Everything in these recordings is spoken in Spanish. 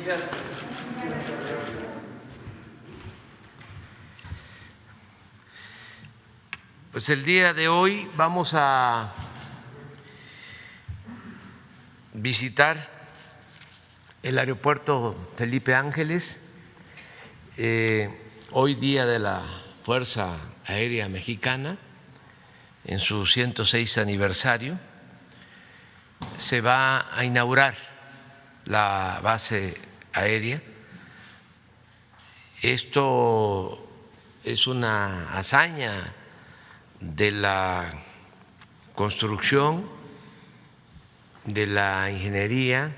días. Pues el día de hoy vamos a visitar el aeropuerto Felipe Ángeles, hoy día de la Fuerza Aérea Mexicana, en su 106 aniversario. Se va a inaugurar la base aérea. Esto es una hazaña de la construcción, de la ingeniería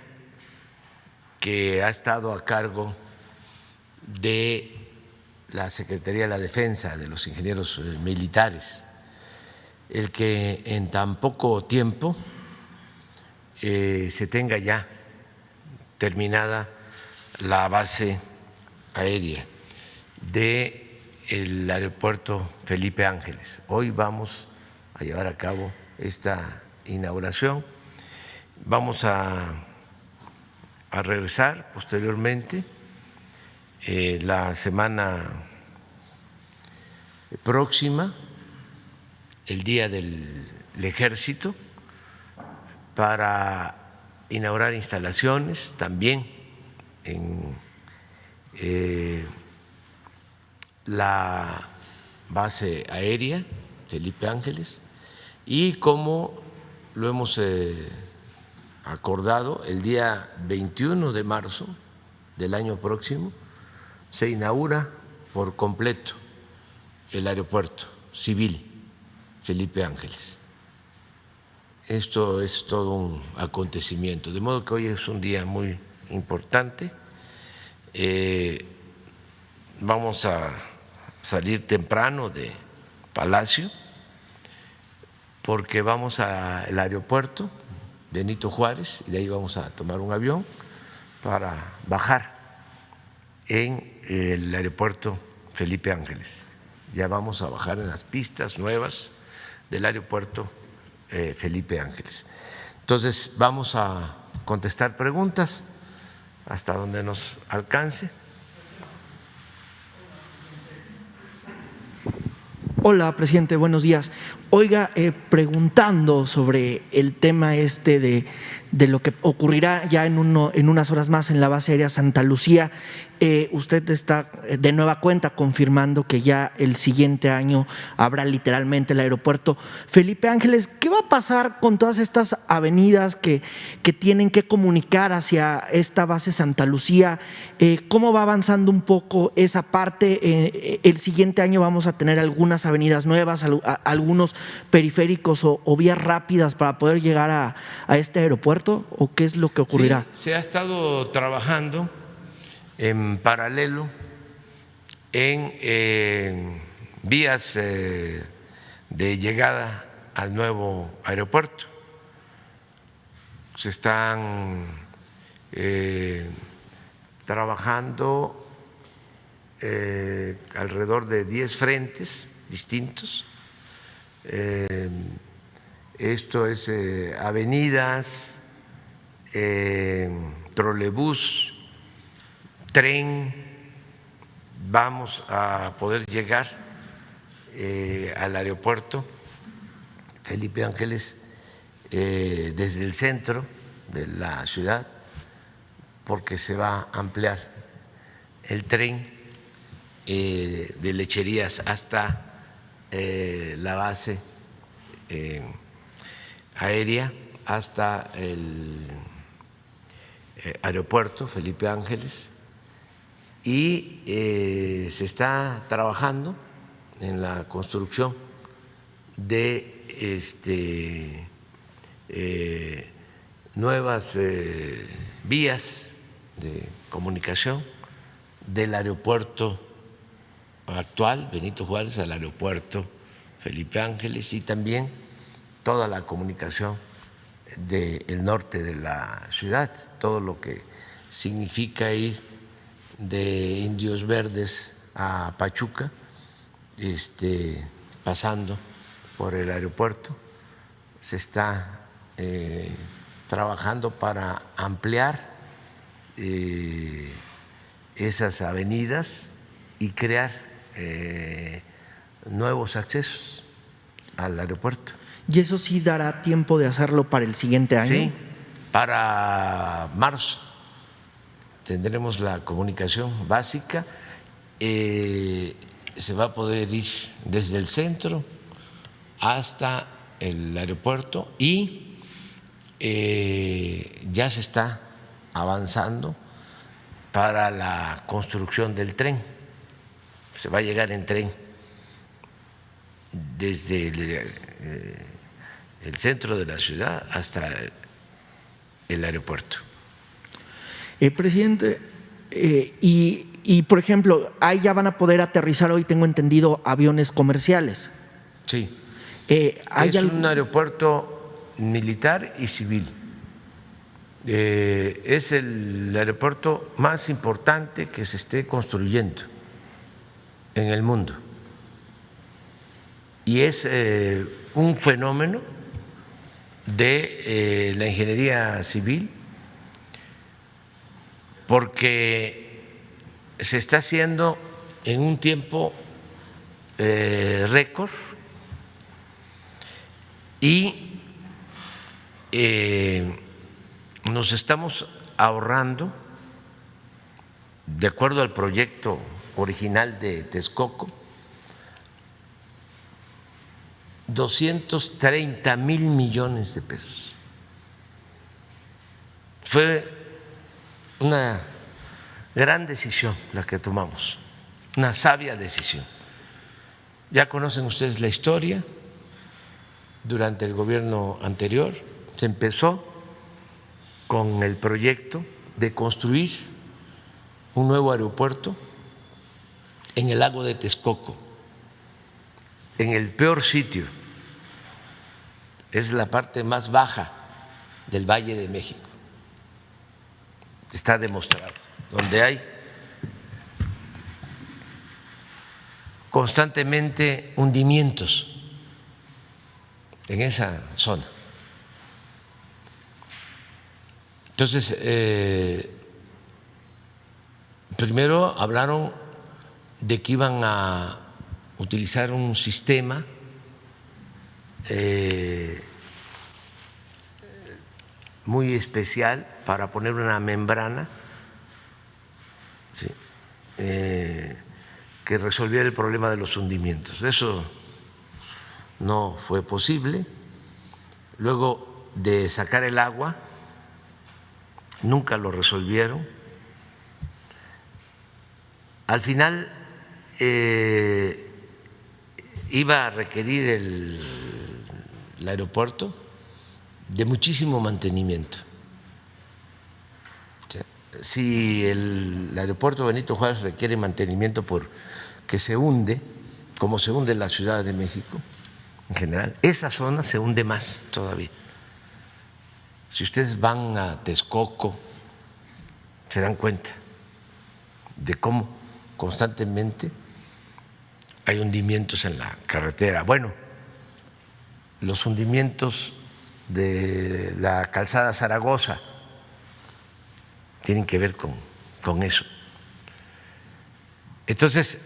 que ha estado a cargo de la Secretaría de la Defensa, de los ingenieros militares, el que en tan poco tiempo se tenga ya terminada la base aérea del aeropuerto Felipe Ángeles. Hoy vamos a llevar a cabo esta inauguración. Vamos a regresar posteriormente la semana próxima, el Día del Ejército, para inaugurar instalaciones también en la base aérea Felipe Ángeles, y como lo hemos acordado, el día 21 de marzo del año próximo se inaugura por completo el aeropuerto civil Felipe Ángeles. Esto es todo un acontecimiento, de modo que hoy es un día muy importante. Vamos a salir temprano de Palacio porque vamos al aeropuerto Benito Juárez y de ahí vamos a tomar un avión para bajar en el aeropuerto Felipe Ángeles. Ya vamos a bajar en las pistas nuevas del aeropuerto Felipe Ángeles. Entonces vamos a contestar preguntas hasta donde nos alcance. Hola, presidente, buenos días. Oiga, preguntando sobre el tema de lo que ocurrirá ya en unas horas más en la base aérea Santa Lucía, usted está de nueva cuenta confirmando que ya el siguiente año habrá literalmente el aeropuerto Felipe Ángeles. ¿Qué va a pasar con todas estas avenidas que tienen que comunicar hacia esta base Santa Lucía? ¿Cómo va avanzando un poco esa parte? El siguiente año vamos a tener algunas avenidas nuevas, algunos periféricos o vías rápidas para poder llegar a este aeropuerto, ¿o qué es lo que ocurrirá? Sí, se ha estado trabajando en paralelo en vías de llegada al nuevo aeropuerto. Se están trabajando alrededor de 10 frentes distintos. Esto es avenidas, trolebús, tren. Vamos a poder llegar al aeropuerto Felipe Ángeles desde el centro de la ciudad, porque se va a ampliar el tren de Lecherías hasta la base aérea, hasta el aeropuerto Felipe Ángeles, y se está trabajando en la construcción de nuevas vías de comunicación del aeropuerto actual Benito Juárez al aeropuerto Felipe Ángeles, y también toda la comunicación del norte de la ciudad, todo lo que significa ir de Indios Verdes a Pachuca, pasando por el aeropuerto. Se está trabajando para ampliar esas avenidas y crear nuevos accesos al aeropuerto. ¿Y eso sí dará tiempo de hacerlo para el siguiente año? Sí, para marzo tendremos la comunicación básica. Se va a poder ir desde el centro hasta el aeropuerto y ya se está avanzando para la construcción del tren. Se va a llegar en tren desde el centro de la ciudad hasta el aeropuerto. Presidente, y por ejemplo, ahí ya van a poder aterrizar hoy, tengo entendido, aviones comerciales. Sí, es un aeropuerto militar y civil. Es el aeropuerto más importante que se esté construyendo en el mundo y es un fenómeno de la ingeniería civil porque se está haciendo en un tiempo récord y nos estamos ahorrando, de acuerdo al proyecto original de Texcoco, 230,000 millones de pesos. Fue una gran decisión la que tomamos, una sabia decisión. Ya conocen ustedes la historia. Durante el gobierno anterior se empezó con el proyecto de construir un nuevo aeropuerto en el lago de Texcoco, en el peor sitio, es la parte más baja del Valle de México, está demostrado, donde hay constantemente hundimientos en esa zona. Entonces, primero hablaron de que iban a utilizar un sistema muy especial para poner una membrana, ¿sí?, que resolviera el problema de los hundimientos. Eso no fue posible. Luego de sacar el agua, nunca lo resolvieron. Al final iba a requerir el aeropuerto de muchísimo mantenimiento. Si el aeropuerto Benito Juárez requiere mantenimiento porque se hunde, como se hunde la Ciudad de México en general, esa zona se hunde más todavía. Si ustedes van a Texcoco, se dan cuenta de cómo constantemente hay hundimientos en la carretera. Bueno, los hundimientos de la calzada Zaragoza tienen que ver con eso. Entonces,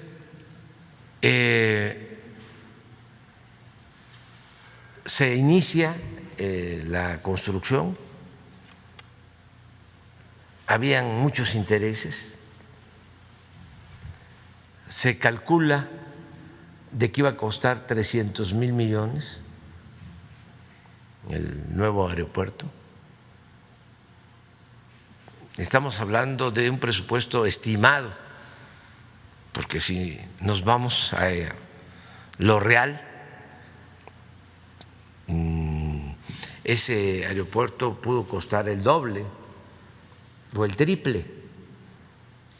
se inicia la construcción, habían muchos intereses, se calcula de que iba a costar 300,000 millones el nuevo aeropuerto. Estamos hablando de un presupuesto estimado, porque si nos vamos a lo real, ese aeropuerto pudo costar el doble o el triple.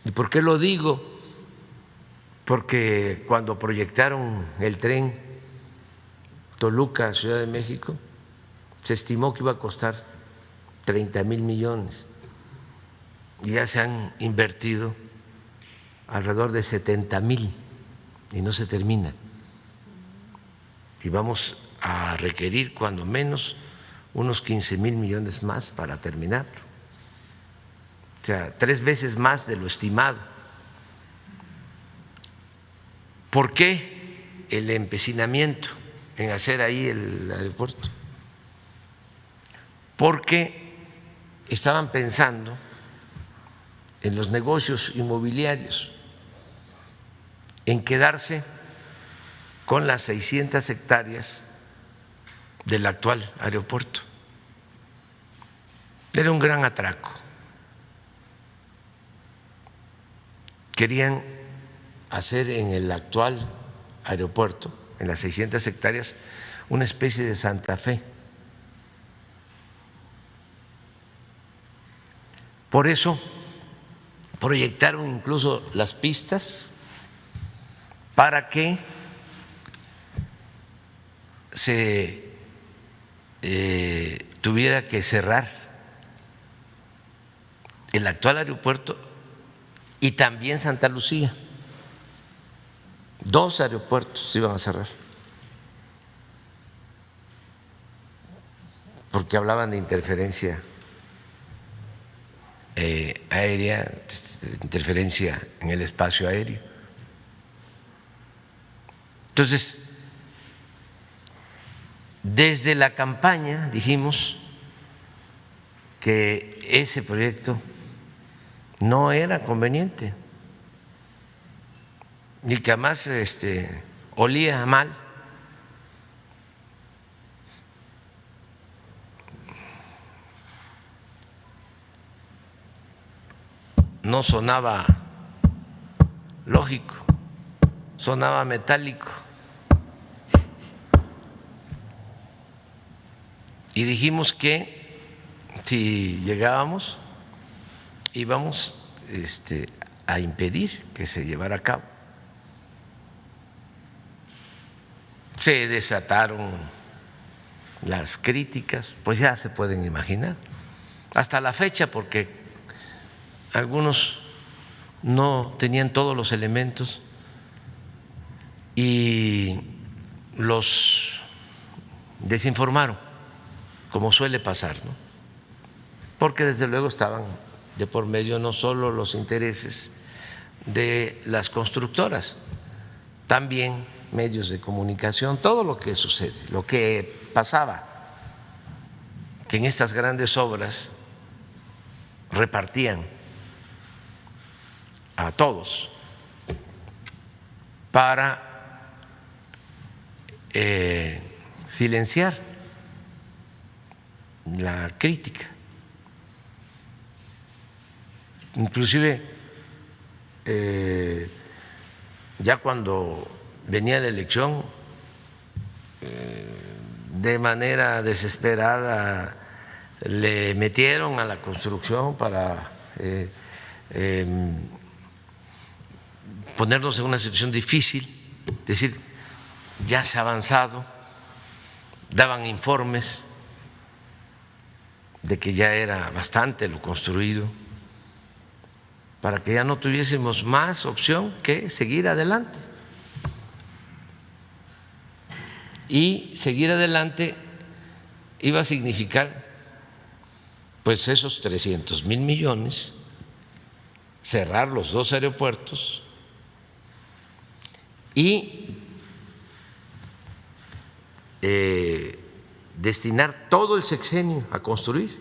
¿Y por qué lo digo? Porque cuando proyectaron el tren Toluca, Ciudad de México, se estimó que iba a costar 30,000 millones y ya se han invertido alrededor de 70,000 y no se termina. Y vamos a requerir cuando menos unos 15,000 millones más para terminarlo. o sea, 3 veces más de lo estimado. ¿Por qué el empecinamiento en hacer ahí el aeropuerto? Porque estaban pensando en los negocios inmobiliarios, en quedarse con las 600 hectáreas del actual aeropuerto. Era un gran atraco. Querían hacer en el actual aeropuerto, en las 600 hectáreas, una especie de Santa Fe. Por eso proyectaron incluso las pistas para que se tuviera que cerrar el actual aeropuerto y también Santa Lucía. 2 aeropuertos se iban a cerrar porque hablaban de interferencia aérea, interferencia en el espacio aéreo. Entonces, desde la campaña dijimos que ese proyecto no era conveniente y que además olía mal. No sonaba lógico, sonaba metálico. Y dijimos que si llegábamos íbamos a impedir que se llevara a cabo. Se desataron las críticas, pues ya se pueden imaginar, hasta la fecha, porque algunos no tenían todos los elementos y los desinformaron, como suele pasar, ¿no? Porque desde luego estaban de por medio no solo los intereses de las constructoras, también medios de comunicación, todo lo que sucede, lo que pasaba, que en estas grandes obras repartían a todos para silenciar la crítica. Inclusive ya cuando venía la elección, de manera desesperada le metieron a la construcción para ponernos en una situación difícil, es decir, ya se ha avanzado, daban informes de que ya era bastante lo construido, para que ya no tuviésemos más opción que seguir adelante. Y seguir adelante iba a significar pues esos 300,000 millones, cerrar los 2 aeropuertos y destinar todo el sexenio a construir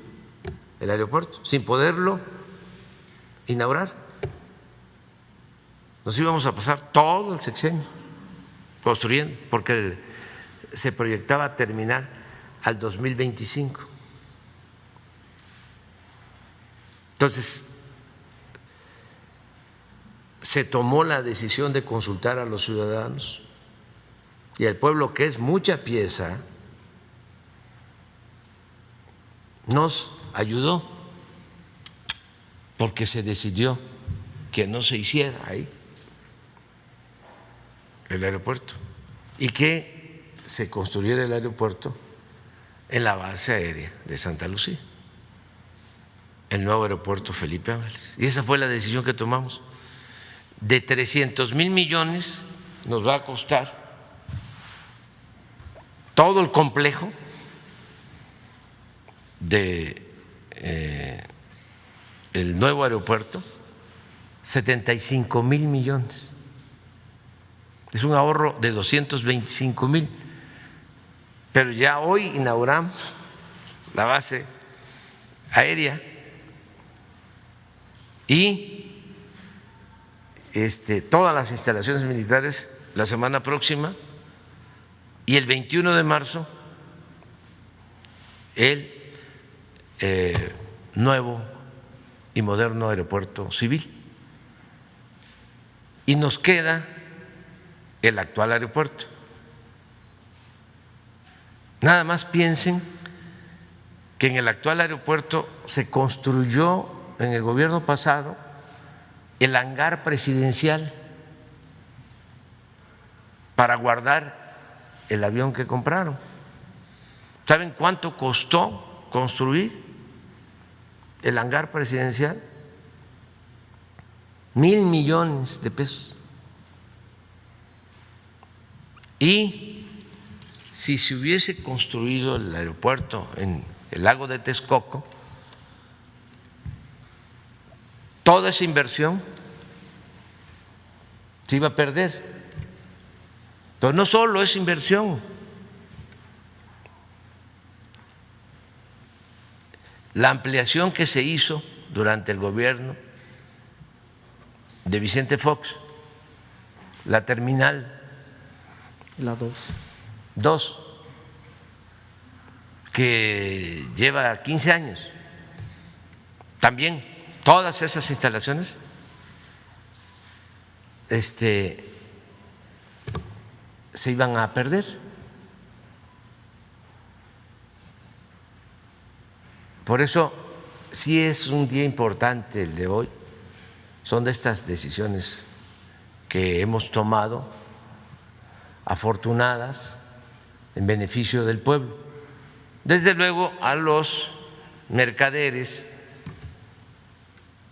el aeropuerto sin poderlo inaugurar. Nos íbamos a pasar todo el sexenio construyendo, porque se proyectaba terminar al 2025. Entonces, se tomó la decisión de consultar a los ciudadanos y al pueblo, que es mucha pieza, nos ayudó porque se decidió que no se hiciera ahí el aeropuerto y que se construyera el aeropuerto en la base aérea de Santa Lucía, el nuevo aeropuerto Felipe Ángeles. Y esa fue la decisión que tomamos. De 300,000 millones nos va a costar todo el complejo de el nuevo aeropuerto, 75,000 millones. Es un ahorro de 225,000. Pero ya hoy inauguramos la base aérea y todas las instalaciones militares la semana próxima, y el 21 de marzo el nuevo y moderno aeropuerto civil. Y nos queda el actual aeropuerto. Nada más piensen que en el actual aeropuerto se construyó en el gobierno pasado el hangar presidencial para guardar el avión que compraron. ¿Saben cuánto costó construir el hangar presidencial? 1,000 millones de pesos. Y si se hubiese construido el aeropuerto en el lago de Texcoco, toda esa inversión se iba a perder. Pero no solo es inversión, la ampliación que se hizo durante el gobierno de Vicente Fox, la terminal La 2, que lleva 15 años, también todas esas instalaciones se iban a perder. Por eso sí es un día importante el de hoy. Son de estas decisiones que hemos tomado, afortunadas, en beneficio del pueblo. Desde luego a los mercaderes,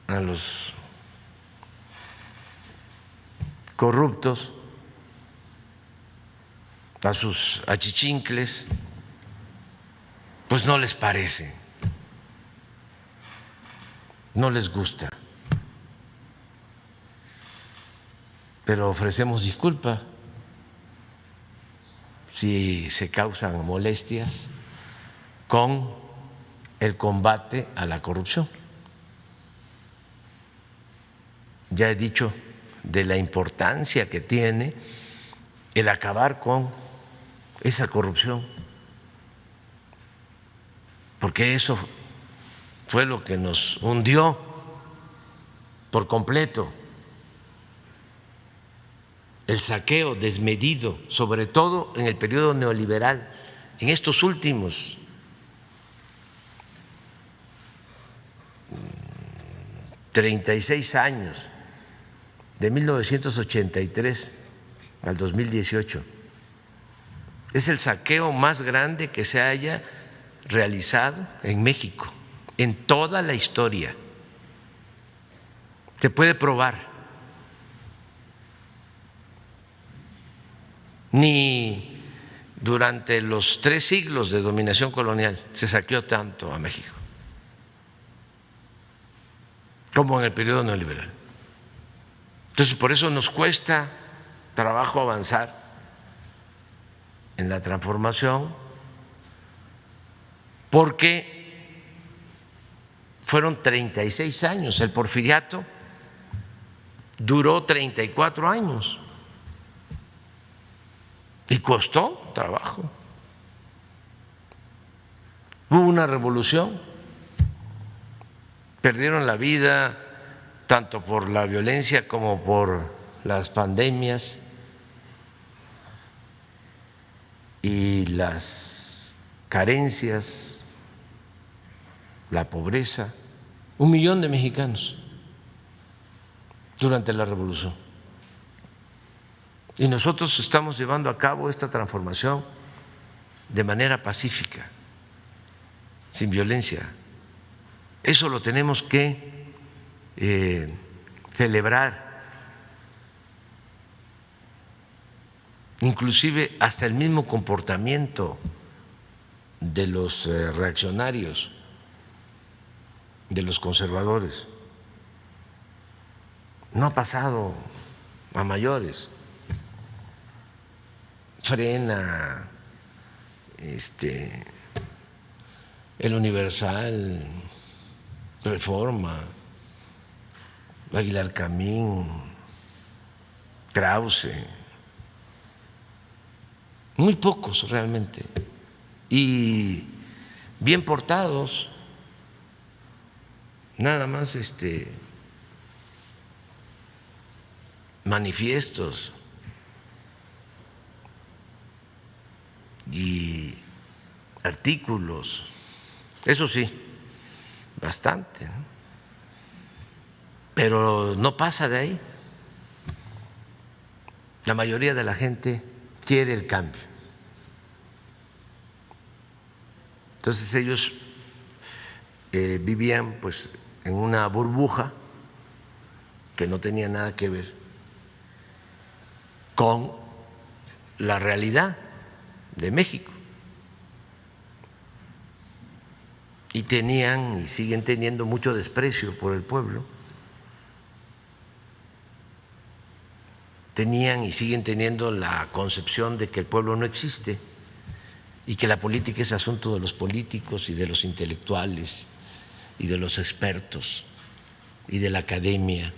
a los corruptos, a sus achichincles, pues no les parece, no les gusta, pero ofrecemos disculpa si se causan molestias con el combate a la corrupción. Ya he dicho de la importancia que tiene el acabar con esa corrupción, porque eso fue lo que nos hundió por completo, el saqueo desmedido, sobre todo en el periodo neoliberal, en estos últimos 36 años, de 1983 al 2018. Es el saqueo más grande que se haya realizado en México en toda la historia. Se puede probar. Ni durante los 3 siglos de dominación colonial se saqueó tanto a México como en el periodo neoliberal. Entonces, por eso nos cuesta trabajo avanzar en la transformación, porque fueron 36 años, el porfiriato duró 34 años y costó trabajo. Hubo una revolución, perdieron la vida tanto por la violencia como por las pandemias y las carencias, la pobreza, 1 millón de mexicanos durante la revolución. Y nosotros estamos llevando a cabo esta transformación de manera pacífica, sin violencia. Eso lo tenemos que celebrar, inclusive hasta el mismo comportamiento de los reaccionarios de los conservadores. No ha pasado a mayores. Frena, el Universal, Reforma, Aguilar Camín, Krause, muy pocos realmente, y bien portados, nada más manifiestos y artículos, eso sí, bastante, ¿no? Pero no pasa de ahí. La mayoría de la gente quiere el cambio. Entonces ellos vivían pues en una burbuja que no tenía nada que ver con la realidad de México. Y tenían y siguen teniendo mucho desprecio por el pueblo. Tenían y siguen teniendo la concepción de que el pueblo no existe y que la política es asunto de los políticos y de los intelectuales y de los expertos y de la academia,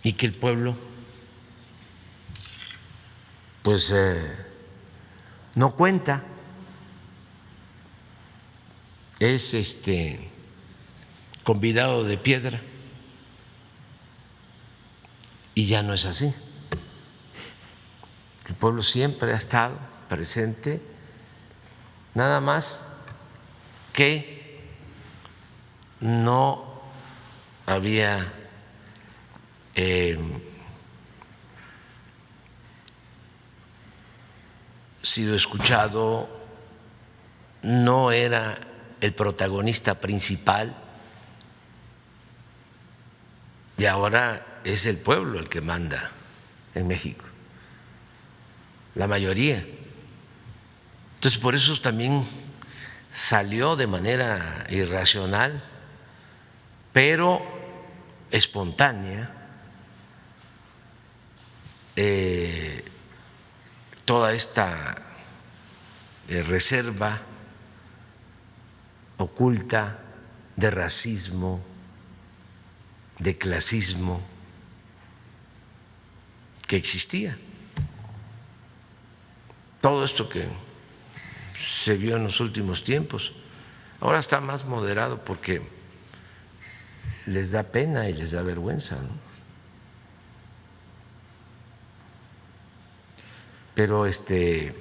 y que el pueblo pues no cuenta, es convidado de piedra. Y ya no es así. El pueblo siempre ha estado presente, nada más que no había sido escuchado, no era el protagonista principal, y ahora es el pueblo el que manda en México, la mayoría. Entonces, por eso también salió de manera irracional, pero espontánea, toda esta reserva oculta de racismo, de clasismo que existía. Todo esto que se vio en los últimos tiempos ahora está más moderado porque les da pena y les da vergüenza, ¿no? Pero se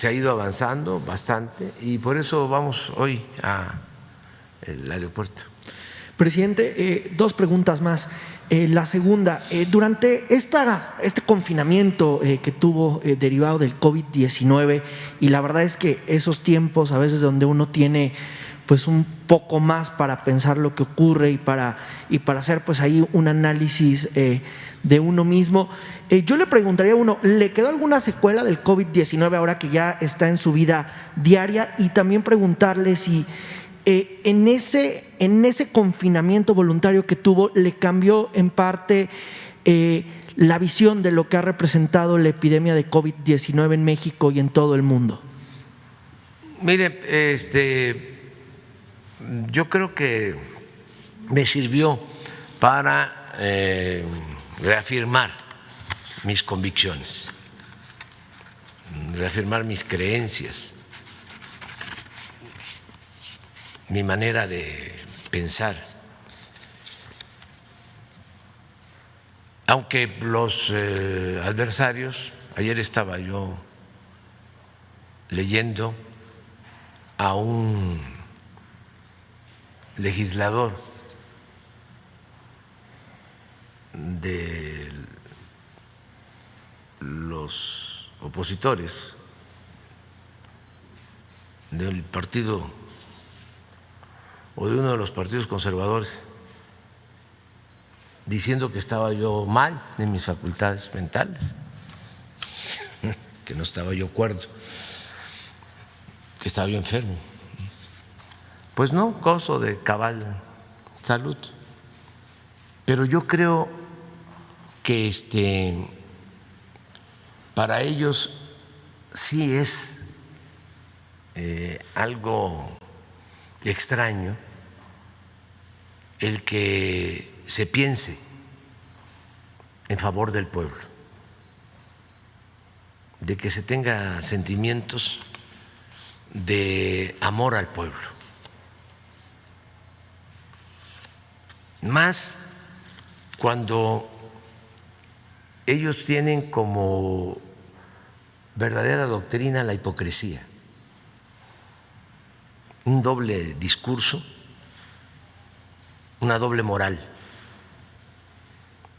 ha ido avanzando bastante y por eso vamos hoy al aeropuerto. Presidente, dos preguntas más. La segunda, durante este confinamiento que tuvo derivado del COVID-19, y la verdad es que esos tiempos a veces donde uno tiene pues un poco más para pensar lo que ocurre y para hacer pues ahí un análisis de uno mismo, yo le preguntaría a uno, ¿le quedó alguna secuela del COVID-19 ahora que ya está en su vida diaria? Y también preguntarle si en ese confinamiento voluntario que tuvo, ¿le cambió en parte la visión de lo que ha representado la epidemia de COVID-19 en México y en todo el mundo? Mire, yo creo que me sirvió para reafirmar mis convicciones, reafirmar mis creencias, mi manera de pensar. Aunque los adversarios, ayer estaba yo leyendo a un legislador de los opositores del partido o de uno de los partidos conservadores, diciendo que estaba yo mal en mis facultades mentales, que no estaba yo cuerdo, que estaba yo enfermo. Pues no, gozo de cabal salud. Pero yo creo que para ellos sí es algo extraño el que se piense en favor del pueblo, de que se tenga sentimientos de amor al pueblo. Más cuando ellos tienen como verdadera doctrina la hipocresía, un doble discurso, una doble moral.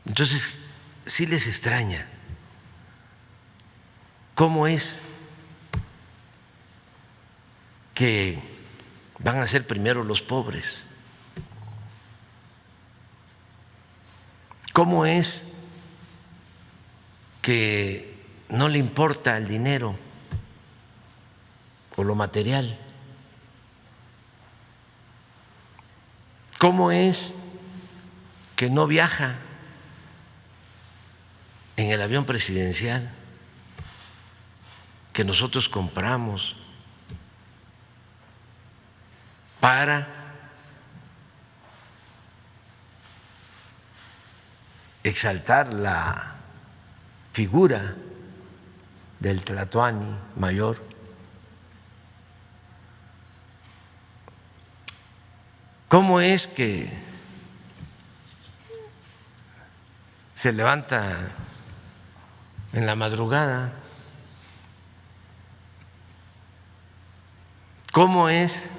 Entonces, sí les extraña cómo es que van a ser primero los pobres, cómo es que no le importa el dinero o lo material, cómo es que no viaja en el avión presidencial que nosotros compramos para exaltar la figura del Tlatoani mayor. ¿Cómo es que se levanta en la madrugada? ¿Cómo es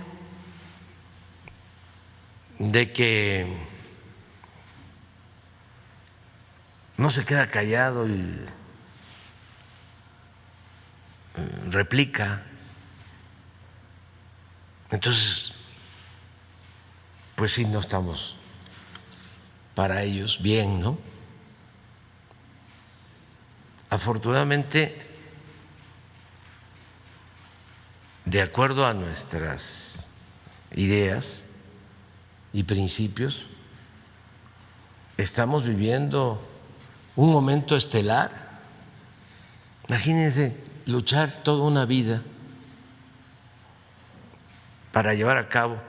de que no se queda callado y replica? Entonces, pues sí, no estamos para ellos bien, ¿no? Afortunadamente, de acuerdo a nuestras ideas y principios, estamos viviendo un momento estelar. Imagínense luchar toda una vida para llevar a cabo,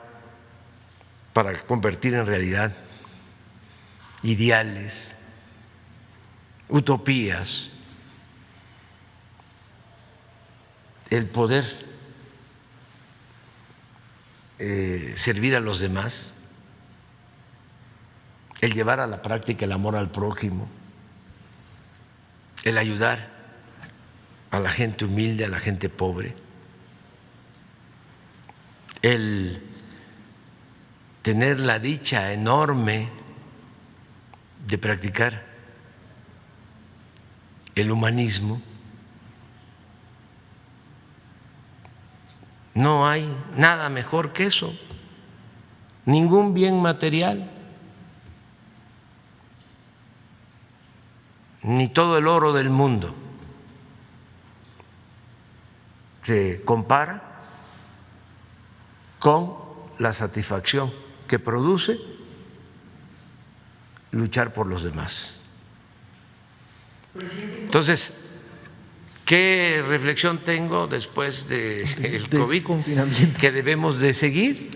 para convertir en realidad ideales, utopías, el poder servir a los demás, el llevar a la práctica el amor al prójimo, el ayudar a la gente humilde, a la gente pobre, el tener la dicha enorme de practicar el humanismo. No hay nada mejor que eso, ningún bien material, ni todo el oro del mundo se compara con la satisfacción que produce luchar por los demás. Entonces, ¿qué reflexión tengo después del COVID? Que debemos de seguir.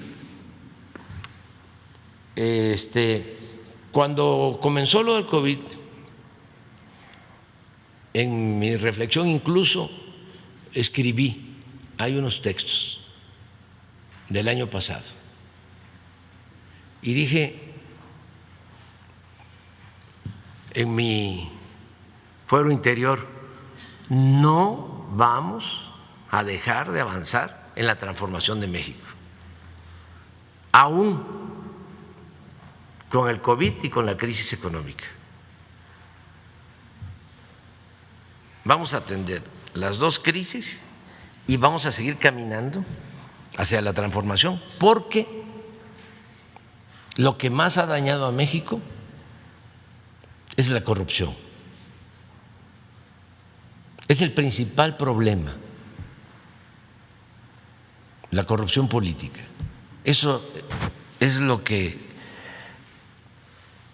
Cuando comenzó lo del COVID, en mi reflexión incluso escribí, hay unos textos del año pasado, y dije en mi fuero interior: no vamos a dejar de avanzar en la transformación de México, aún con el COVID y con la crisis económica. Vamos a atender las dos crisis y vamos a seguir caminando hacia la transformación, porque lo que más ha dañado a México es la corrupción. Es el principal problema. la corrupción política. Eso es lo que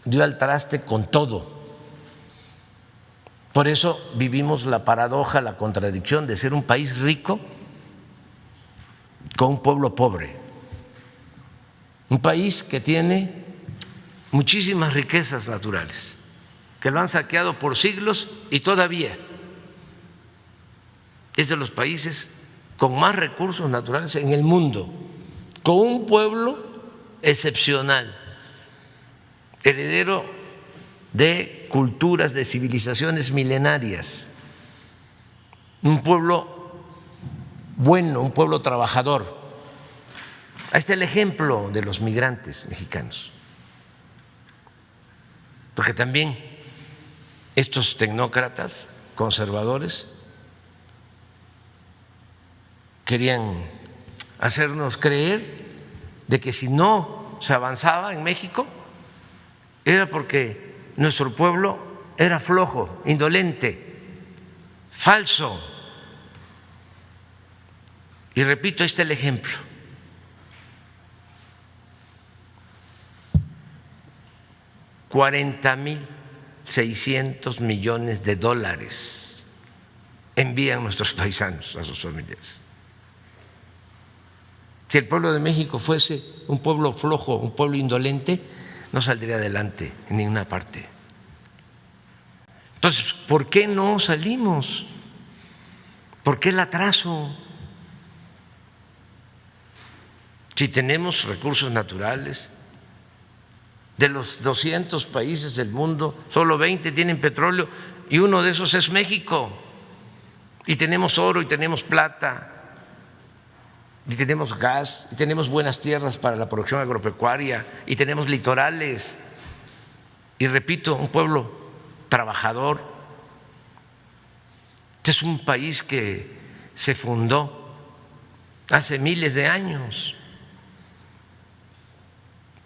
dio al traste con todo. Por eso vivimos la paradoja, la contradicción de ser un país rico con un pueblo pobre. Un país que tiene muchísimas riquezas naturales, que lo han saqueado por siglos y todavía es de los países con más recursos naturales en el mundo, con un pueblo excepcional, heredero de culturas, de civilizaciones milenarias, un pueblo bueno, un pueblo trabajador. Ahí está el ejemplo de los migrantes mexicanos, porque también estos tecnócratas conservadores querían hacernos creer de que si no se avanzaba en México era porque nuestro pueblo era flojo, indolente, falso. Y repito, este es el ejemplo. $40,600 millones envían nuestros paisanos a sus familiares. Si el pueblo de México fuese un pueblo flojo, un pueblo indolente, no saldría adelante en ninguna parte. Entonces, ¿por qué no salimos? ¿Por qué el atraso? Si tenemos recursos naturales, de los 200 países del mundo, solo 20 tienen petróleo y uno de esos es México. Y tenemos oro y tenemos plata. Y tenemos gas, y tenemos buenas tierras para la producción agropecuaria, y tenemos litorales. Y repito, un pueblo trabajador. Este es un país que se fundó hace miles de años.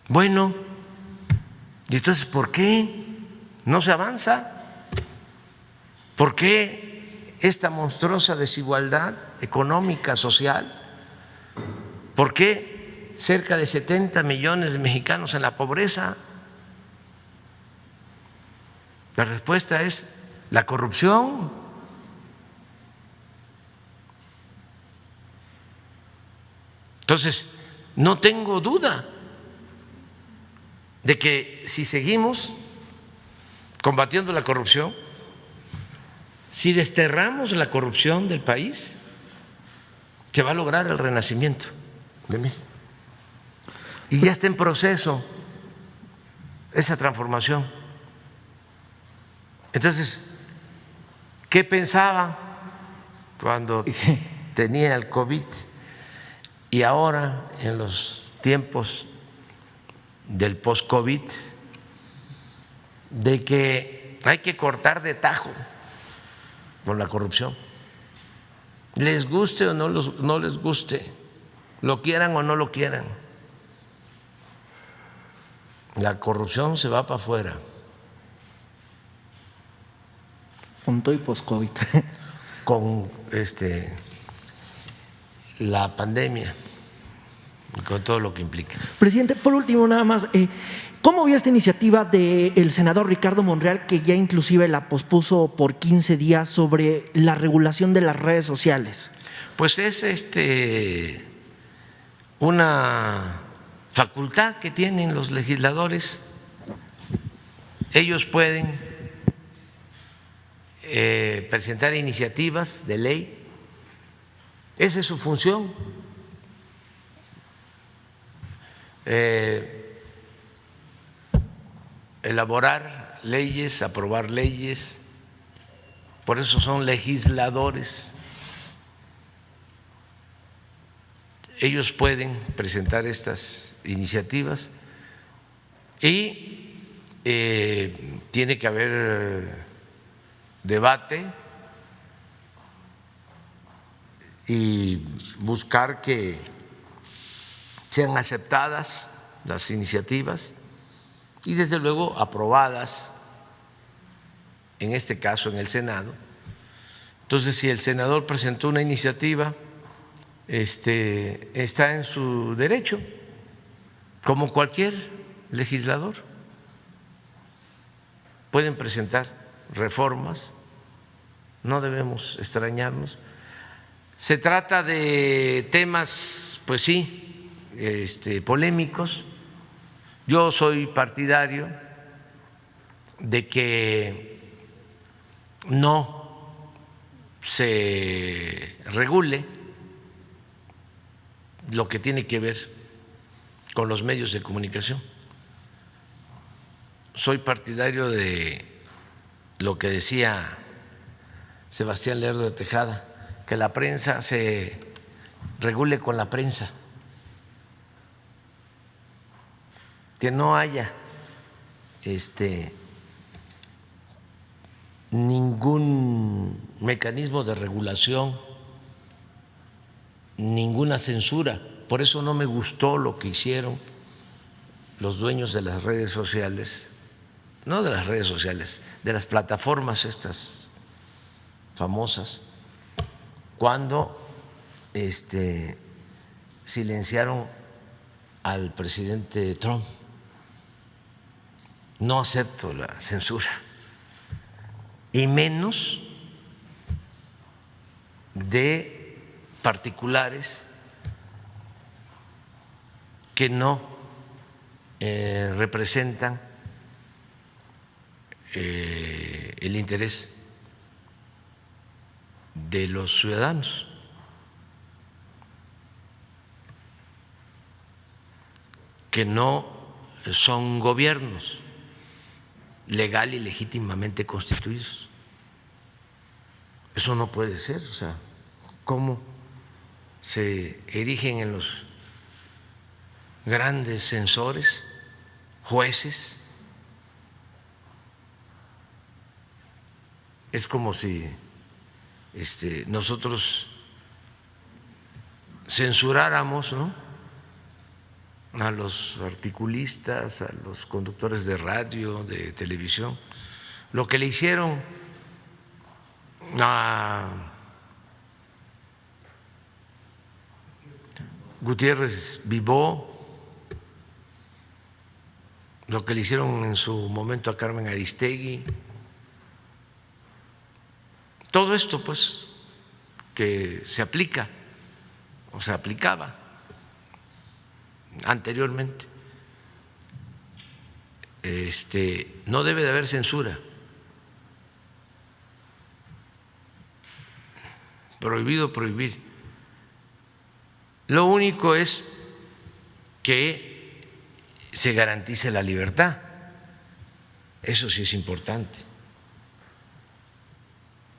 Bueno, y entonces, ¿por qué no se avanza? ¿Por qué esta monstruosa desigualdad económica, social? ¿Por qué cerca de 70 millones de mexicanos en la pobreza? La respuesta es la corrupción. Entonces, no tengo duda de que si seguimos combatiendo la corrupción, si desterramos la corrupción del país, se va a lograr el renacimiento de México. Y ya está en proceso esa transformación. Entonces, ¿qué pensaba cuando tenía el COVID y ahora en los tiempos del post-COVID? De que hay que cortar de tajo con la corrupción. Les guste o no les guste, lo quieran o no lo quieran, la corrupción se va para afuera. Punto y post-COVID. Con la pandemia, con todo lo que implica. Presidente, por último, nada más, ¿cómo vio esta iniciativa del senador Ricardo Monreal, que ya inclusive la pospuso por 15 días, sobre la regulación de las redes sociales? Pues es una facultad que tienen los legisladores. Ellos pueden presentar iniciativas de ley. Esa es su función. Elaborar leyes, aprobar leyes, por eso son legisladores. Ellos pueden presentar estas iniciativas y tiene que haber debate y buscar que sean aceptadas las iniciativas y desde luego aprobadas, en este caso en el Senado. Entonces, si el senador presentó una iniciativa está en su derecho, como cualquier legislador. Pueden presentar reformas, no debemos extrañarnos. Se trata de temas, pues sí, polémicos. Yo soy partidario de que no se regule lo que tiene que ver con los medios de comunicación. Soy partidario de lo que decía Sebastián Lerdo de Tejada, que la prensa se regule con la prensa, que no haya ningún mecanismo de regulación, ninguna censura. Por eso no me gustó lo que hicieron los dueños de las redes sociales, no de las redes sociales, de las plataformas estas famosas, cuando silenciaron al presidente Trump. No acepto la censura, y menos de particulares que no representan el interés de los ciudadanos. Que no son gobiernos legal y legítimamente constituidos. Eso no puede ser. O sea, ¿cómo se erigen en los grandes censores, jueces? Es como si nosotros censuráramos, ¿no?, a los articulistas, a los conductores de radio, de televisión, lo que le hicieron a Gutiérrez Vivó, lo que le hicieron en su momento a Carmen Aristegui. Todo esto, pues, que se aplica o se aplicaba anteriormente, no debe de haber censura. Prohibido prohibir. Lo único es que se garantice la libertad. Eso sí es importante,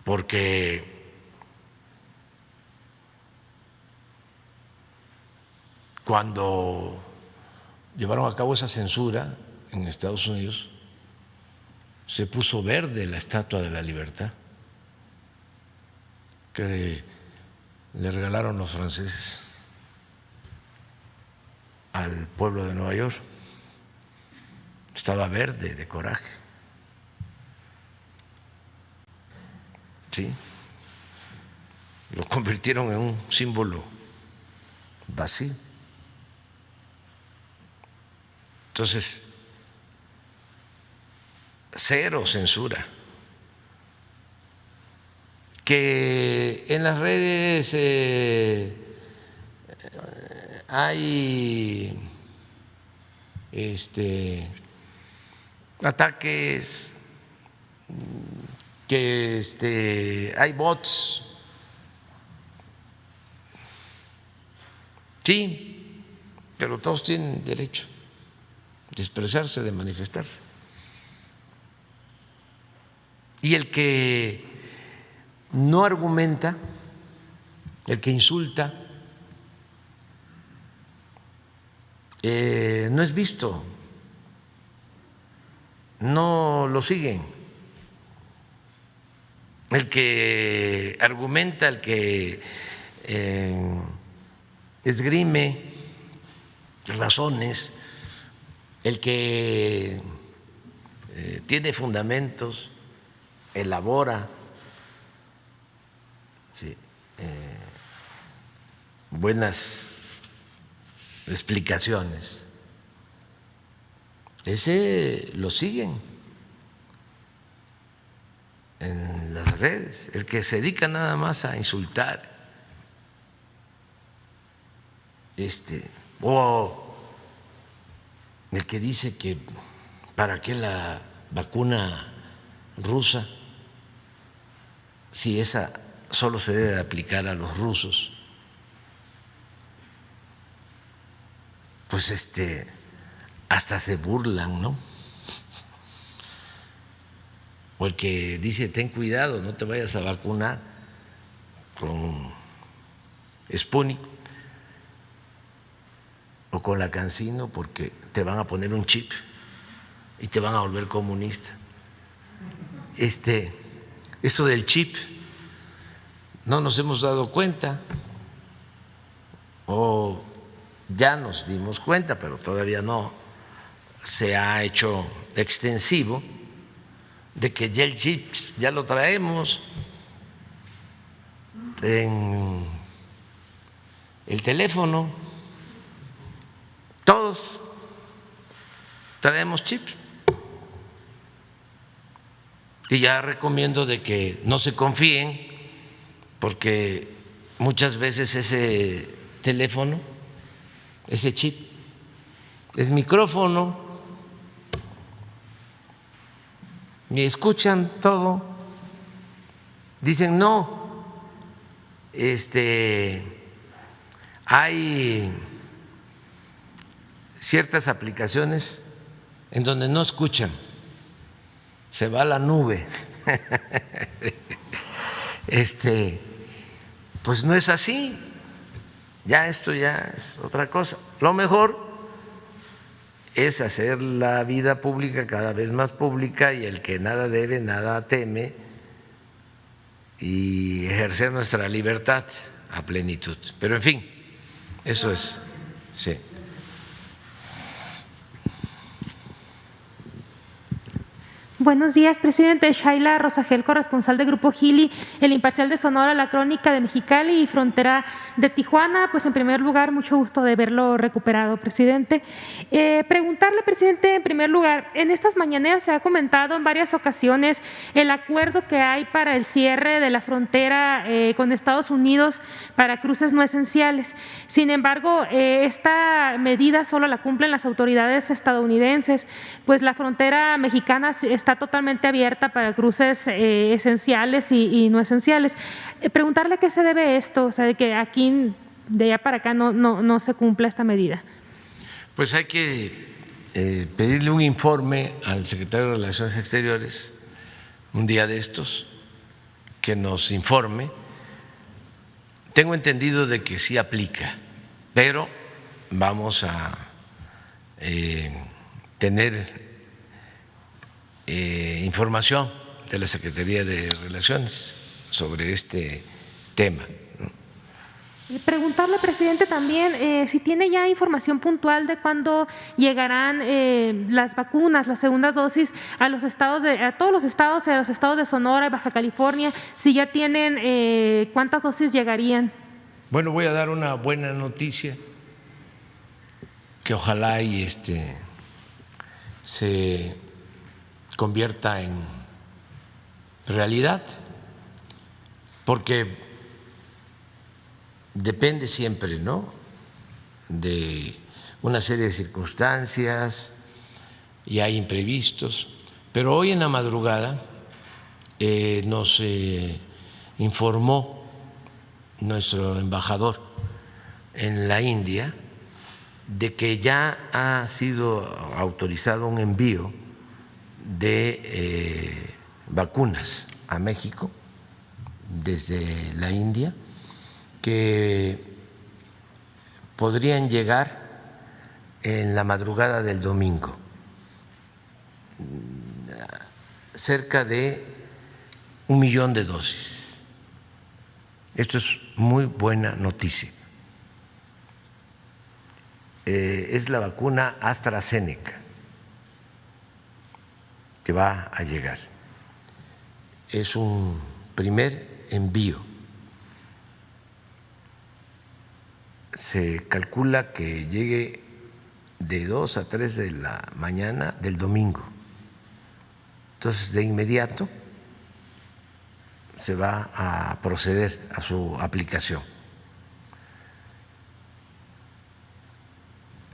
porque cuando llevaron a cabo esa censura en Estados Unidos, se puso verde la Estatua de la Libertad que le regalaron los franceses al pueblo de Nueva York. Estaba verde de coraje. Sí, lo convirtieron en un símbolo vacío. Entonces, cero censura. Que en las redes hay ataques, que hay bots, sí, pero todos tienen derecho de expresarse, de manifestarse. Y el que no argumenta, el que insulta, no es visto, no lo siguen. El que argumenta, el que esgrime razones, el que tiene fundamentos, elabora buenas explicaciones, ese lo siguen en las redes, el que se dedica nada más a insultar, o el que dice que para qué la vacuna rusa si esa solo se debe aplicar a los rusos. Pues hasta se burlan, ¿no? O el que dice ten cuidado, no te vayas a vacunar con Sputnik o con la CanSino porque te van a poner un chip y te van a volver comunista. Esto del chip no nos hemos dado cuenta, o ya nos dimos cuenta, pero todavía no se ha hecho extensivo, de que ya el chip ya lo traemos en el teléfono, todos traemos chip. Y ya recomiendo de que no se confíen, porque muchas veces ese teléfono, ese chip, es micrófono y escuchan todo. Dicen no, hay ciertas aplicaciones en donde no escuchan, se va a la nube. Pues no es así, ya esto ya es otra cosa. Lo mejor es hacer la vida pública cada vez más pública, y el que nada debe, nada teme, y ejercer nuestra libertad a plenitud. Pero en fin, eso es, sí. Buenos días, presidente. Shaila Rosagel, corresponsal de Grupo Gili, El Imparcial de Sonora, La Crónica de Mexicali y Frontera de Tijuana. Pues en primer lugar, mucho gusto de verlo recuperado, presidente. Preguntarle, presidente, en primer lugar, en estas mañaneras se ha comentado en varias ocasiones el acuerdo que hay para el cierre de la frontera con Estados Unidos para cruces no esenciales. Sin embargo, esta medida solo la cumplen las autoridades estadounidenses, pues la frontera mexicana está totalmente abierta para cruces esenciales y no esenciales. Preguntarle a qué se debe esto, o sea, de que aquí, de allá para acá, no se cumpla esta medida. Pues hay que pedirle un informe al secretario de Relaciones Exteriores un día de estos, que nos informe. Tengo entendido de que sí aplica, pero vamos a tener información de la Secretaría de Relaciones sobre este tema. Preguntarle, presidente, también si tiene ya información puntual de cuándo llegarán las vacunas, las segundas dosis a los estados, a todos los estados de Sonora y Baja California, si ya tienen cuántas dosis llegarían. Bueno, voy a dar una buena noticia, que ojalá y se convierta en realidad, porque depende siempre, ¿no?, de una serie de circunstancias, y hay imprevistos. Pero hoy en la madrugada nos informó nuestro embajador en la India de que ya ha sido autorizado un envío de vacunas a México desde la India, que podrían llegar en la madrugada del domingo, cerca de 1 millón de dosis. Esto es muy buena noticia. Es la vacuna AstraZeneca que va a llegar. Es un primer envío. se calcula que llegue de 2 a 3 de la mañana del domingo. Entonces, de inmediato se va a proceder a su aplicación.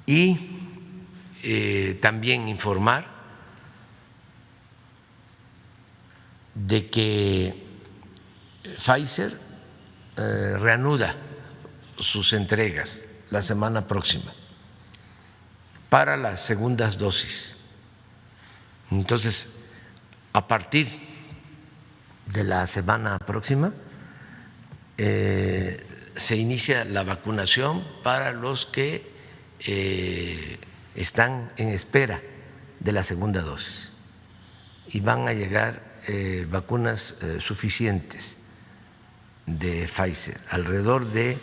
Y también informar de que Pfizer reanuda sus entregas la semana próxima para las segundas dosis. Entonces, a partir de la semana próxima se inicia la vacunación para los que están en espera de la segunda dosis y van a llegar vacunas suficientes de Pfizer, alrededor de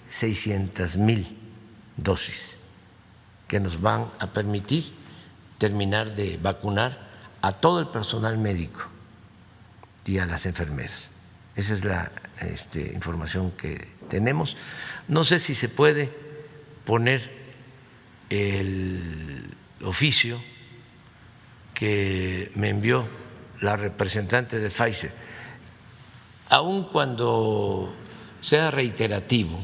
600,000 dosis que nos van a permitir terminar de vacunar a todo el personal médico y a las enfermeras. Esa es la información que tenemos. No sé si se puede poner el oficio que me envió la representante de Pfizer. Aun cuando sea reiterativo,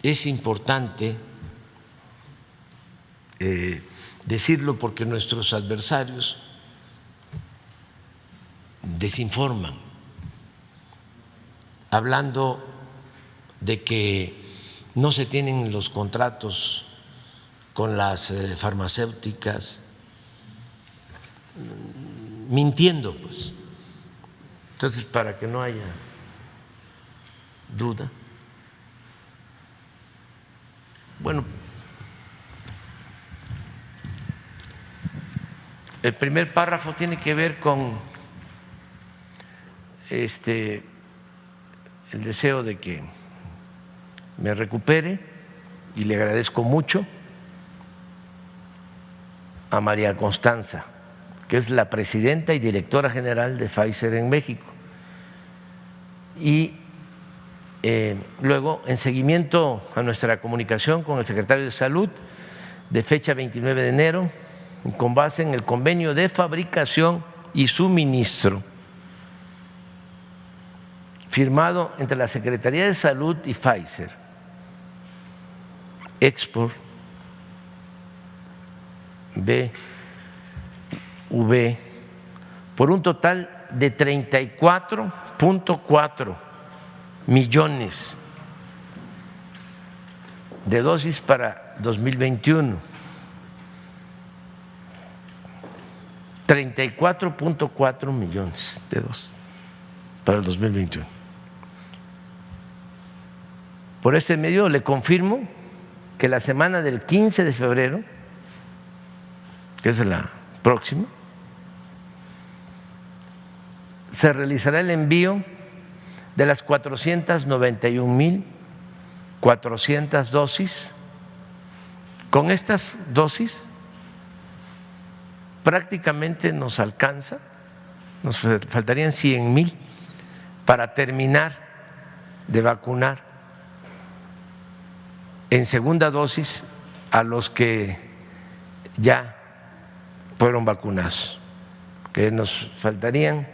es importante decirlo porque nuestros adversarios desinforman, hablando de que no se tienen los contratos con las farmacéuticas, mintiendo, pues. Entonces, para que no haya duda, bueno, el primer párrafo tiene que ver con el deseo de que me recupere y le agradezco mucho a María Constanza, que es la presidenta y directora general de Pfizer en México. Y luego, en seguimiento a nuestra comunicación con el secretario de Salud de fecha 29 de enero, con base en el convenio de fabricación y suministro firmado entre la Secretaría de Salud y Pfizer, Export BV, por un total de 34.4 millones de dosis para 2021. 34.4 millones de dosis para el 2021. Por este medio le confirmo que la semana del 15 de febrero, que es la próxima, se realizará el envío de las 491,400 dosis. Con estas dosis prácticamente nos alcanza, nos faltarían 100,000 para terminar de vacunar en segunda dosis a los que ya fueron vacunados, que nos faltarían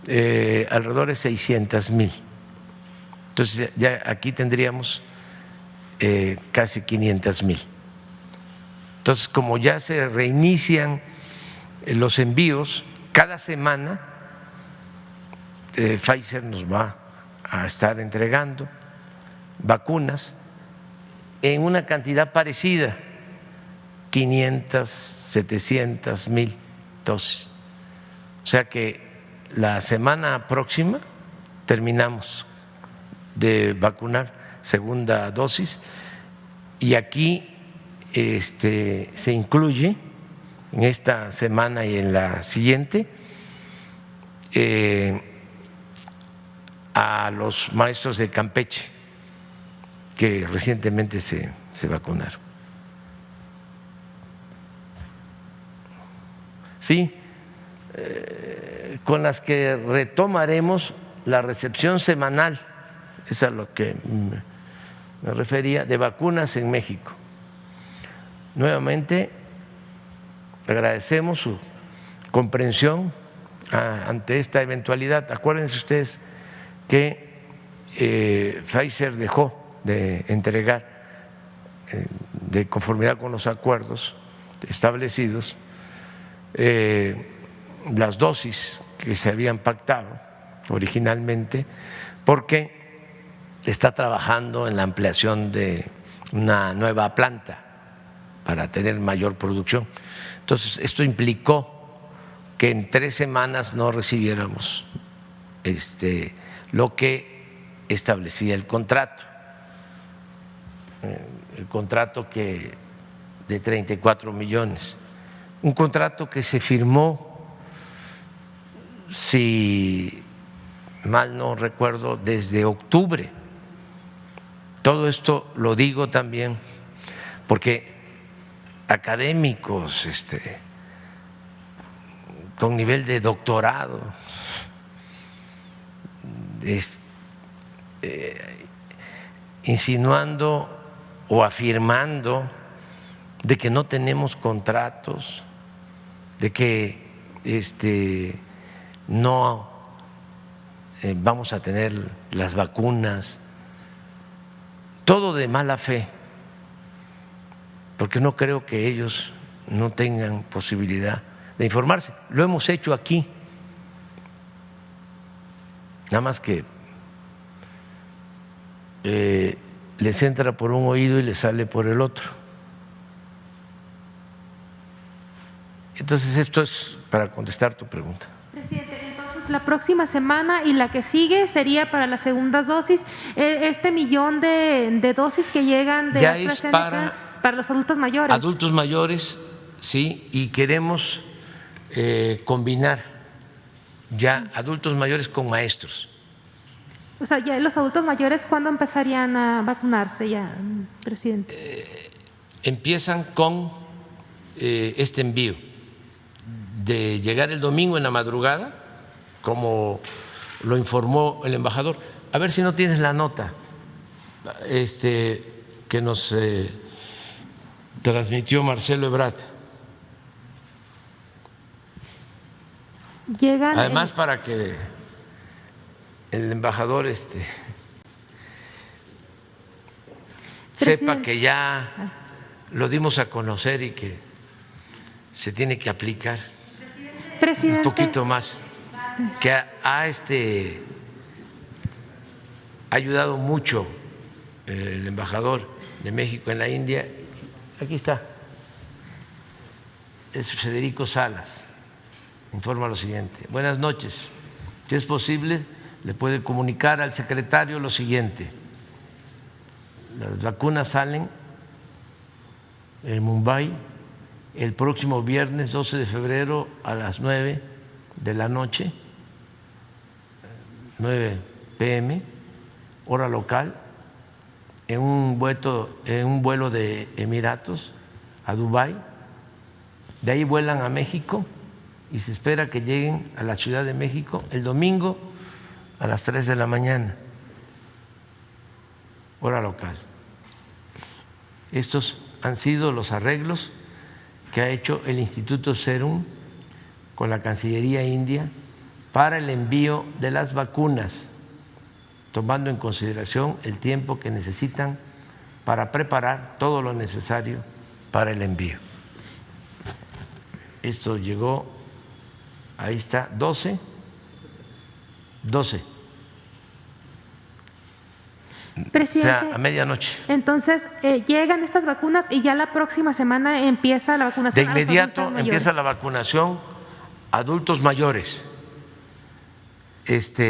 alrededor de 600,000. Entonces ya aquí tendríamos casi 500,000. Entonces, como ya se reinician los envíos, cada semana Pfizer nos va a estar entregando vacunas en una cantidad parecida, 500, 700,000 dosis. O sea que la semana próxima terminamos de vacunar segunda dosis y aquí se incluye en esta semana y en la siguiente a los maestros de Campeche que recientemente se vacunaron. Sí, con las que retomaremos la recepción semanal, es a lo que me refería, de vacunas en México. Nuevamente agradecemos su comprensión ante esta eventualidad. Acuérdense ustedes que Pfizer dejó de entregar, de conformidad con los acuerdos establecidos, las dosis que se habían pactado originalmente, porque está trabajando en la ampliación de una nueva planta para tener mayor producción. Entonces, esto implicó que en 3 semanas no recibiéramos lo que establecía el contrato que de 34 millones, un contrato que se firmó, si mal no recuerdo, desde octubre. Todo esto lo digo también porque académicos con nivel de doctorado insinuando o afirmando de que no tenemos contratos, de que no vamos a tener las vacunas, todo de mala fe, porque no creo que ellos no tengan posibilidad de informarse. Lo hemos hecho aquí, nada más que les entra por un oído y les sale por el otro. Entonces, esto es para contestar tu pregunta. Presidente, entonces la próxima semana y la que sigue sería para las segundas dosis. Este millón de dosis que llegan de ya es para los adultos mayores. Adultos mayores, sí, y queremos combinar ya adultos mayores con maestros. O sea, ya los adultos mayores, ¿cuándo empezarían a vacunarse ya, presidente? Empiezan con este envío de llegar el domingo en la madrugada, como lo informó el embajador. A ver si no tienes la nota que nos transmitió Marcelo Ebrard. Además, para que el embajador sepa que ya lo dimos a conocer y que se tiene que aplicar un poquito más, que ha ayudado mucho el embajador de México en la India. Aquí está, es Federico Salas, informa lo siguiente: buenas noches, si es posible le puede comunicar al secretario lo siguiente: las vacunas salen en Mumbai el próximo viernes 12 de febrero a las 9 de la noche, 9 p.m., hora local, en un vuelo de Emiratos a Dubái. De ahí vuelan a México y se espera que lleguen a la Ciudad de México el domingo a las 3 de la mañana, hora local. Estos han sido los arreglos que ha hecho el Instituto Serum con la Cancillería India para el envío de las vacunas, tomando en consideración el tiempo que necesitan para preparar todo lo necesario para el envío. Esto llegó, ahí está, 12. Presidente, o sea, a medianoche. Entonces, llegan estas vacunas y ya la próxima semana empieza la vacunación. De inmediato empieza la vacunación a adultos mayores. Esta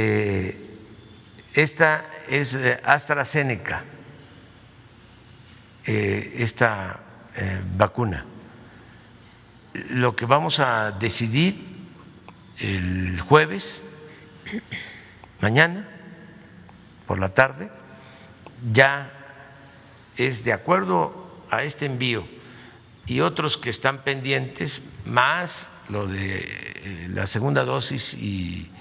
es AstraZeneca, esta vacuna. Lo que vamos a decidir el jueves, mañana, por la tarde, ya es de acuerdo a este envío y otros que están pendientes, más lo de la segunda dosis y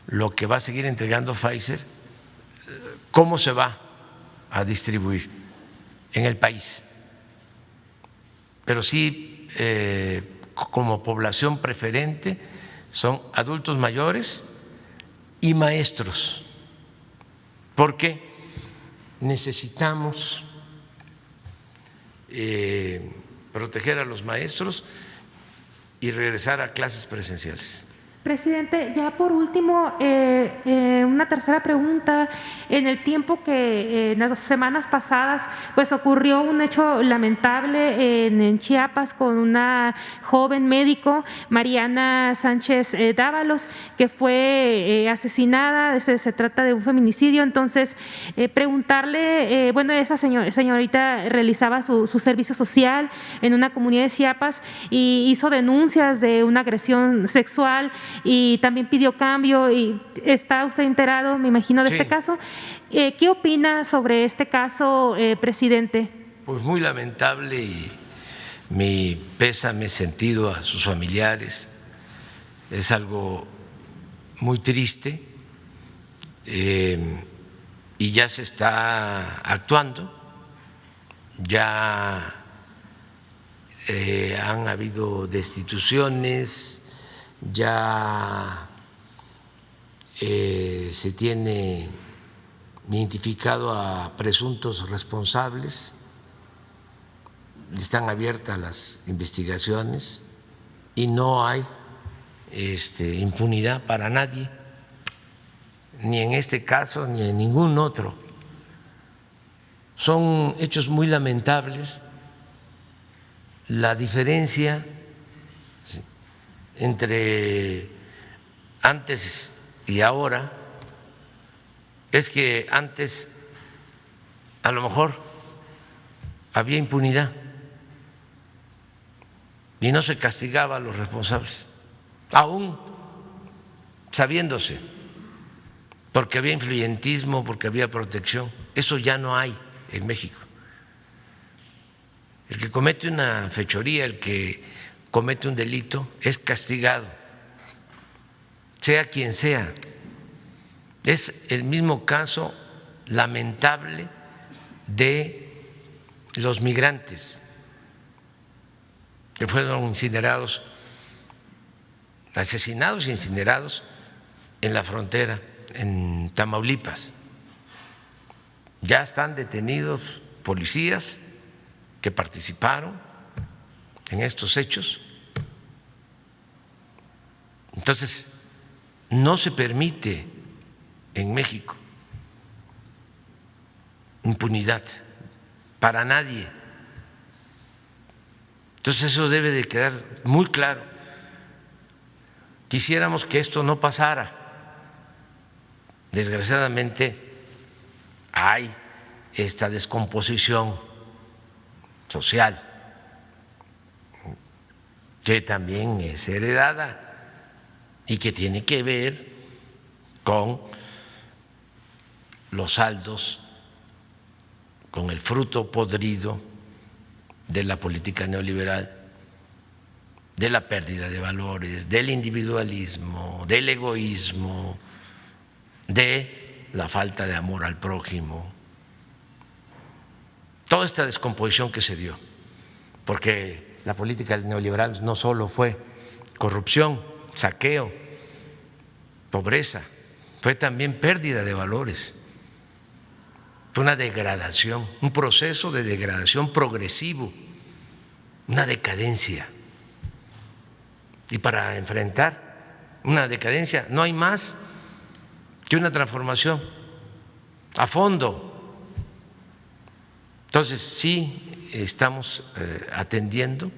lo que va a seguir entregando Pfizer, cómo se va a distribuir en el país, pero sí como población preferente son adultos mayores y maestros, porque necesitamos proteger a los maestros y regresar a clases presenciales. Presidente, ya por último, una tercera pregunta. En el tiempo que en las semanas pasadas pues ocurrió un hecho lamentable en Chiapas con una joven médico, Mariana Sánchez Dávalos, que fue asesinada. Se trata de un feminicidio. Entonces, preguntarle, bueno, esa señorita realizaba su servicio social en una comunidad de Chiapas y hizo denuncias de una agresión sexual, y también pidió cambio, y está usted enterado, me imagino, de este caso. ¿Qué opina sobre este caso, presidente? Pues muy lamentable, y mi pésame sentido a sus familiares. Es algo muy triste, y ya se está actuando, ya han habido destituciones, ya se tiene identificado a presuntos responsables, están abiertas las investigaciones y no hay impunidad para nadie, ni en este caso ni en ningún otro. Son hechos muy lamentables. La diferencia entre antes y ahora es que antes a lo mejor había impunidad y no se castigaba a los responsables, aún sabiéndose, porque había influyentismo, porque había protección. Eso ya no hay en México. El que comete una fechoría, el que comete un delito, es castigado, sea quien sea. Es el mismo caso lamentable de los migrantes que fueron incinerados, asesinados e incinerados en la frontera, en Tamaulipas. Ya están detenidos policías que participaron en estos hechos. Entonces, no se permite en México impunidad para nadie. Entonces, eso debe de quedar muy claro. Quisiéramos que esto no pasara. Desgraciadamente, hay esta descomposición social que también es heredada y que tiene que ver con los saldos, con el fruto podrido de la política neoliberal, de la pérdida de valores, del individualismo, del egoísmo, de la falta de amor al prójimo. Toda esta descomposición que se dio, porque la política neoliberal no solo fue corrupción, saqueo, pobreza, fue también pérdida de valores, fue una degradación, un proceso de degradación progresivo, una decadencia. Y para enfrentar una decadencia no hay más que una transformación a fondo. Entonces, sí estamos atendiendo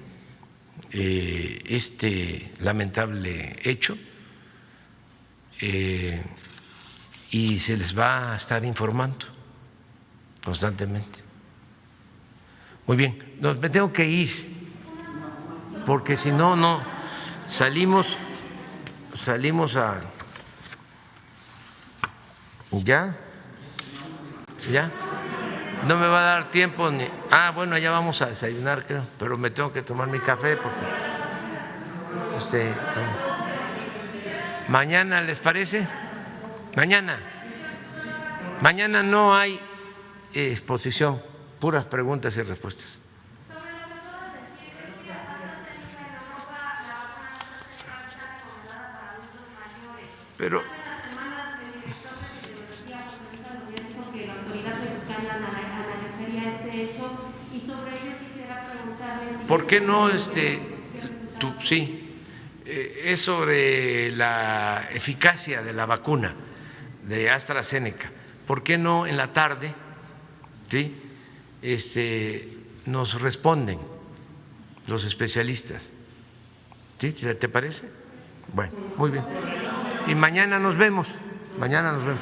este lamentable hecho y se les va a estar informando constantemente. Muy bien, me tengo que ir porque si no, no salimos a... ¿Ya? No me va a dar tiempo ni... bueno, ya vamos a desayunar, creo, pero me tengo que tomar mi café porque mañana, ¿les parece? Mañana no hay exposición, puras preguntas y respuestas. Pero ¿por qué no sí, es sobre la eficacia de la vacuna de AstraZeneca? ¿Por qué no en la tarde, sí, nos responden los especialistas? ¿Sí? ¿Te parece? Bueno, muy bien. Y mañana nos vemos. Mañana nos vemos.